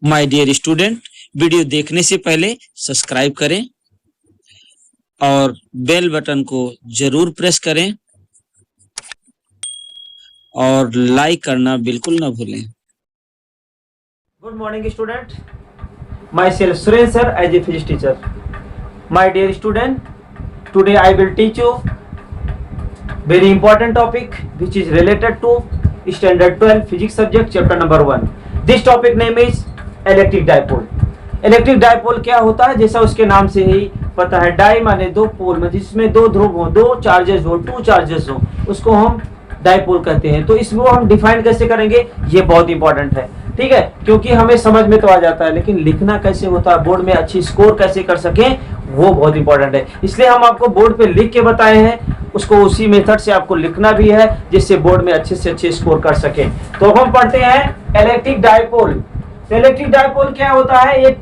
My dear student, video देखने से पहले सब्सक्राइब करें और बेल बटन को जरूर प्रेस करें और लाइक करना बिल्कुल ना भूलें। Good morning student. Myself Suren sir as a physics teacher. My dear student, today I will teach you very important topic which is related to standard 12 physics subject chapter number 1. This topic name is electric dipole. Electric dipole क्या होता है? जैसा उसके नाम से ही पता है, die माने दो, पोल में जिसमें दो ध्रुव हो, दो चार्जेस हो, टू चार्जेस हो, उसको हम डाइपोल कहते हैं। तो इसको हम डिफाइन कैसे करेंगे, ये बहुत इंपॉर्टेंट है, ठीक है, क्योंकि हमें समझ में तो आ जाता है, लेकिन लिखना कैसे होता है, बोर्ड में अच्छी स्कोर कैसे कर सकें, वो बहुत इंपॉर्टेंट है। इसलिए हम आपको बोर्ड पे लिख के बताए हैं, उसको उसी मेथड से आपको लिखना भी है जिससे बोर्ड में अच्छे से अच्छे स्कोर कर सकें। तो हम पढ़ते हैं इलेक्ट्रिक डाइपोल। इलेक्ट्रिक डाइपोल क्या होता है?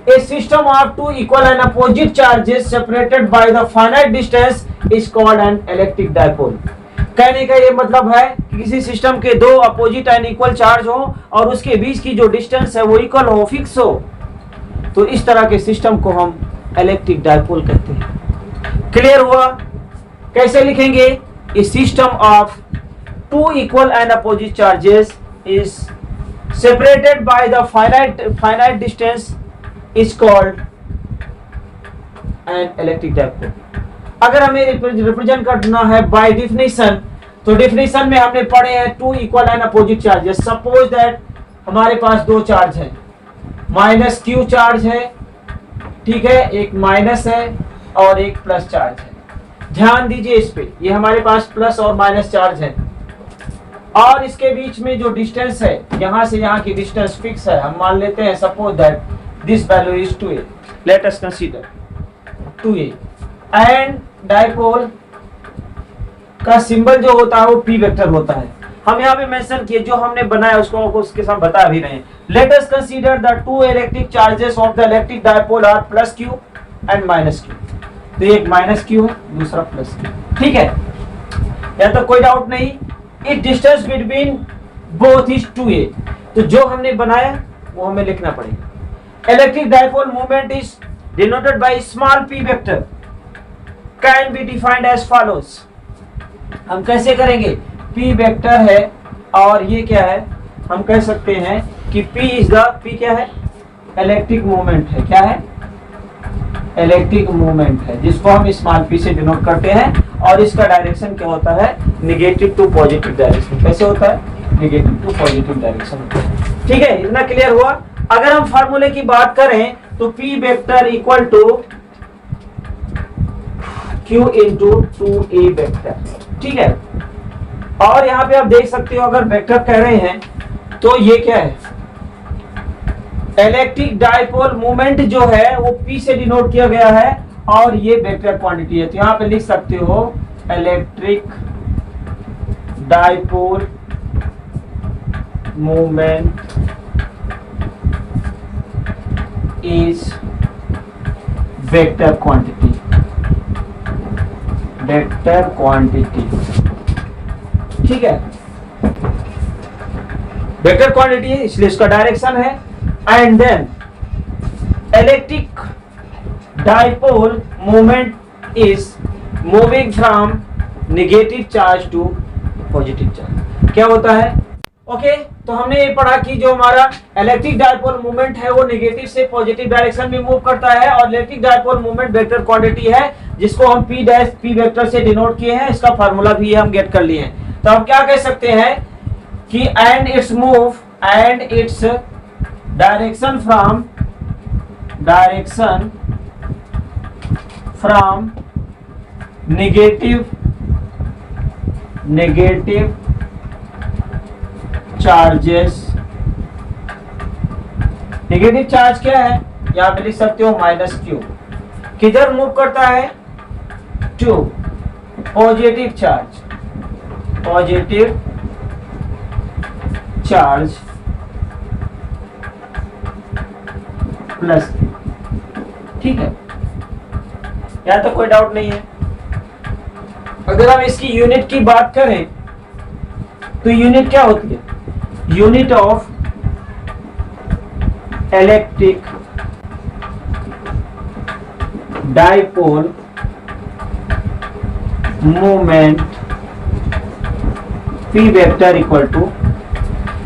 A system of two equal and opposite charges separated by the finite distance is called an electric dipole. कहने का ये मतलब है कि किसी सिस्टम के दो अपोजिट एंड इक्वल चार्ज हो और उसके बीच की जो डिस्टेंस है वो इक्वल हो, फिक्स हो, तो इस तरह के सिस्टम को हम इलेक्ट्रिक डाइपोल कहते हैं। क्लियर हुआ? कैसे लिखेंगे? A system of two equal and opposite charges is separated by the finite distance is called an electric dipole. अगर हमें रिप्रेजेंट करना है बाय डिफिनेशन, तो डिफिनेशन में हमने पढ़े हैं two equal and opposite charges. Suppose that हमारे पास दो चार्ज है, माइनस क्यू चार्ज है, ठीक है, एक माइनस है और एक प्लस चार्ज है। ध्यान दीजिए इस पे, ये हमारे पास प्लस और माइनस चार्ज है और इसके बीच में जो डिस्टेंस है, यहां से यहां की डिस्टेंस फिक्स है। हम मान लेते हैं suppose that this value is 2a, late us consider 2a, and dipole का सिंबल जो होता है वो p वेक्टर होता है। हम यहाँ पे मेंशन किए, जो हमने बनाया उसको आपको उसके साथ बता भी रहे हैं। Let us consider the two electric charges of the electric dipole are plus q and minus q। तो एक माइनस q है, दूसरा प्लस q, ठीक है, या तो कोई डाउट नहीं। It distance between both is 2a, तो जो हमने बनाया वो हमें लिखना पड़ेगा। Electric dipole movement is denoted by small p vector, can be defined as follows. हम कैसे करेंगे? p वेक्टर है और ये क्या है, हम कह सकते हैं कि p इज द, p क्या है? इलेक्ट्रिक मूवमेंट है। क्या है? इलेक्ट्रिक मूवमेंट है, जिसको हम स्मॉल p से डिनोट करते हैं और इसका डायरेक्शन क्या होता है? Negative to positive direction. कैसे होता है? नेगेटिव टू पॉजिटिव डायरेक्शन होता है, ठीक है, इतना क्लियर हुआ। अगर हम फार्मूले की बात करें तो p vector equal to q into 2a vector, ठीक है। और यहाँ पे आप देख सकते हो, अगर वेक्टर कह रहे हैं तो ये क्या है? इलेक्ट्रिक डाइपोल मूवमेंट जो है वो p से डिनोट किया गया है और ये वेक्टर क्वांटिटी है। तो यहाँ पे लिख सकते हो electric dipole movement is vector quantity, vector quantity, ठीक है, वेक्टर क्वांटिटी है इसलिए इसका डायरेक्शन है। And then electric dipole movement is moving from negative charge to positive charge। क्या होता है? ओके, तो हमने ये पढ़ा कि जो हमारा इलेक्ट्रिक डाइपोल मूवमेंट है वो नेगेटिव से पॉजिटिव डायरेक्शन में मूव करता है और electric dipole movement vector quantity है जिसको हम p वेक्टर से डिनोट किए हैं। इसका फार्मूला भी हम गेट कर लिए हैं। तो हम क्या कह सकते हैं कि and it's move and its direction from negative charges। Negative charge क्या है? यहाँ पे लिख सकते हो माइनस क्यू। किधर मूव करता है? To positive charge, positive charge plus, ठीक है, यहाँ तो कोई डाउट नहीं है। अगर हम इसकी यूनिट की बात करें तो यूनिट क्या होती है? Unit of electric dipole moment p vector equal to,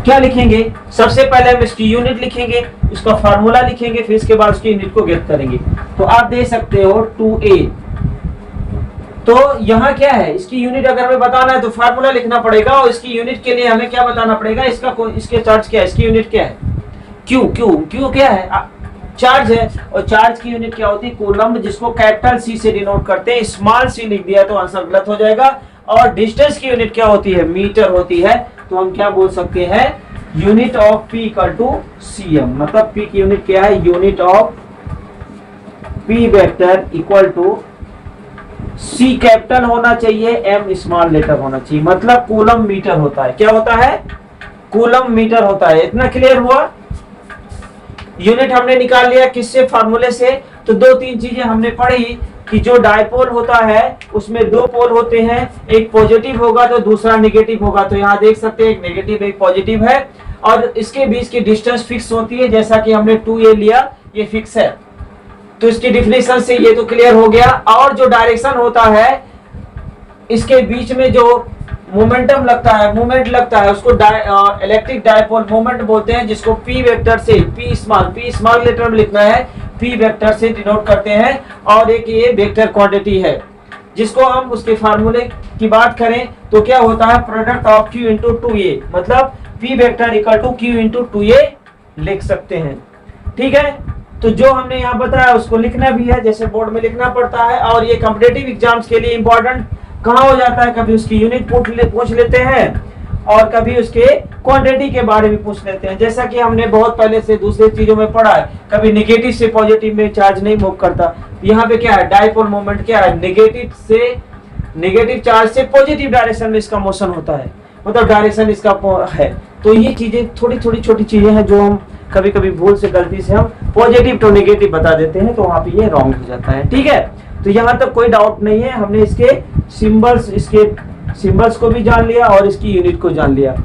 क्या लिखेंगे? सबसे पहले हम इसकी यूनिट लिखेंगे, उसका फार्मूला लिखेंगे, फिर इसके बाद उसकी यूनिट को गेट करेंगे। तो आप दे सकते हो 2a। तो यहाँ क्या है, इसकी यूनिट अगर हमें बताना है तो फार्मूला लिखना पड़ेगा, और इसकी यूनिट के लिए हमें क्या बताना पड़ेगा? इसके चार्ज क्या है, इसकी यूनिट क्या है? क्यू। क्यू क्या है? चार्ज है, और चार्ज की यूनिट क्या होती है? कूलम्ब, जिसको कैपिटल सी से डिनोट करते हैं। स्मॉल सी लिख दिया तो आंसर गलत हो जाएगा। और डिस्टेंस की यूनिट क्या होती है? मीटर होती है। तो हम क्या बोल सकते हैं? Unit of p equal to cm। मतलब पी की यूनिट क्या है? Unit of p vector equal to C capital होना चाहिए, एम स्मॉल लेटर होना चाहिए। मतलब कूलम मीटर होता है। क्या होता है? कूलम मीटर होता है। इतना क्लियर हुआ? यूनिट हमने निकाल लिया किससे? फार्मूले से। तो दो तीन चीजें हमने पढ़ी कि जो डायपोल होता है उसमें दो पोल होते हैं, एक पॉजिटिव होगा तो दूसरा नेगेटिव होगा। तो यहाँ देख सकते हैं एक नेगेटिव एक पॉजिटिव है, और इसके बीच की डिस्टेंस फिक्स होती है, जैसा कि हमने 2a लिया, ये फिक्स है। तो इसकी डिफिनेशन से ये तो क्लियर हो गया। और जो डायरेक्शन होता है, इसके बीच में जो मोमेंटम लगता है, मूवमेंट लगता है, उसको इलेक्ट्रिक डायपोल मोमेंट बोलते हैं, जिसको पी वेक्टर से, पी स्मॉल लेटर में लिखना है, पी वेक्टर से डिनोट करते हैं। और एक ये वेक्टर क्वांटिटी है, जिसको हम उसके फार्मूले की बात करें तो क्या होता है? Product of q into 2a। मतलब p vector equal to q into 2a लिख सकते हैं। ठीक है, तो जो हमने यहाँ बताया उसको लिखना भी है, जैसे बोर्ड में लिखना पड़ता है। और ये कॉम्पिटिटिव एग्जाम्स के लिए इंपॉर्टेंट कहाँ हो जाता है? कभी उसकी यूनिट पूछ लेते हैं, और कभी उसके क्वांटिटी के बारे में पूछ लेते हैं। जैसा कि हमने बहुत पहले से दूसरे चीजों में पढ़ा है, कभी नेगेटिव से पॉजिटिव में चार्ज नहीं मूव करता। यहाँ पे क्या है? डायपोल मोमेंट क्या है? नेगेटिव चार्ज से पॉजिटिव डायरेक्शन में इसका मोशन होता है, मतलब डायरेक्शन इसका है। तो ये चीजें थोड़ी थोड़ी छोटी चीजें हैं जो हम कभी कभी भूल से गलती से हम पॉजिटिव टू नेगेटिव बता देते हैं, तो वहां पे ये रॉन्ग हो जाता है। ठीक है, तो यहाँ तक कोई डाउट नहीं है। हमने इसके सिंबल्स को भी जान लिया और इसकी यूनिट को जान लिया।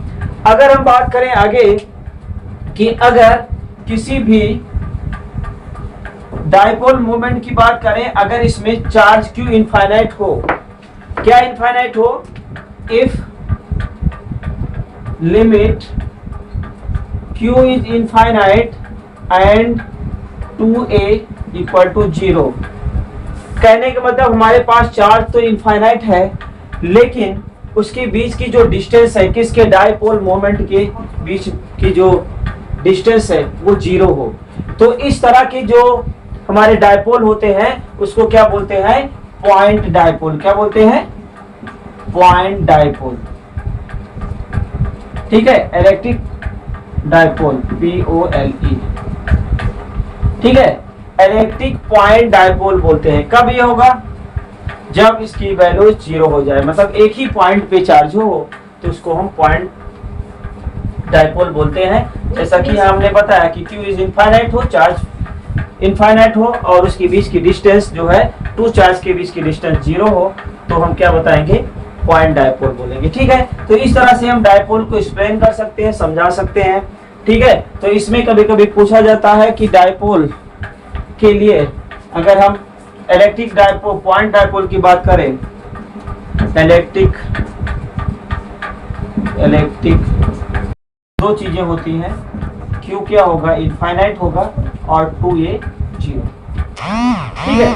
अगर हम बात करें आगे कि अगर किसी भी डायपोल मोमेंट की बात करें, अगर इसमें चार्ज क्यू इनफाइनाइट हो, क्या इनफाइनाइट हो? If limit q is infinite and 2a equal to 0। कहने का मतलब हमारे पास चार्ज तो इनफाइनाइट है, लेकिन उसके बीच की जो डिस्टेंस है, किसके? डायपोल मोमेंट के बीच की जो डिस्टेंस है वो 0 हो। तो इस तरह के जो हमारे डायपोल होते हैं उसको क्या बोलते हैं? Point dipole. क्या बोलते हैं? Point dipole. ठीक है, इलेक्ट्रिक डायपोल, POLE। ठीक है, इलेक्ट्रिक पॉइंट डायपोल बोलते हैं। कब ये होगा? जब इसकी वैल्यू 0 हो जाए, मतलब एक ही पॉइंट पे चार्ज हो, तो उसको हम पॉइंट डायपोल बोलते हैं। जैसा कि हमने बताया कि Q इज इनफाइनाइट हो, चार्ज इनफाइनाइट हो, और उसके बीच की डिस्टेंस जो है, टू चार्ज के बीच की डिस्टेंस 0 हो, तो हम क्या बताएंगे? पॉइंट डायपोल बोलेंगे। ठीक है, तो इस तरह से हम डायपोल को एक्सप्लेन कर सकते हैं, समझा सकते हैं। ठीक है, तो इसमें कभी कभी पूछा जाता है कि डायपोल के लिए अगर हम इलेक्ट्रिक डायपोल, पॉइंट डायपोल की बात करें, इलेक्ट्रिक दो चीजें होती हैं, क्यू क्या होगा? इनफाइनाइट होगा, और 2a 0। ठीक है,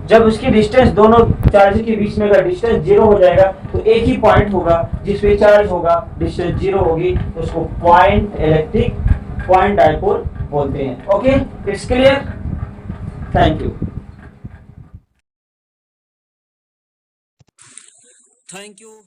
जब उसकी डिस्टेंस दोनों चार्ज के बीच में अगर डिस्टेंस 0 हो जाएगा तो एक ही पॉइंट होगा जिसपे चार्ज होगा, डिस्टेंस 0 होगी, तो उसको पॉइंट डायपोल बोलते हैं। Okay, it's clear? Thank you. Thank you.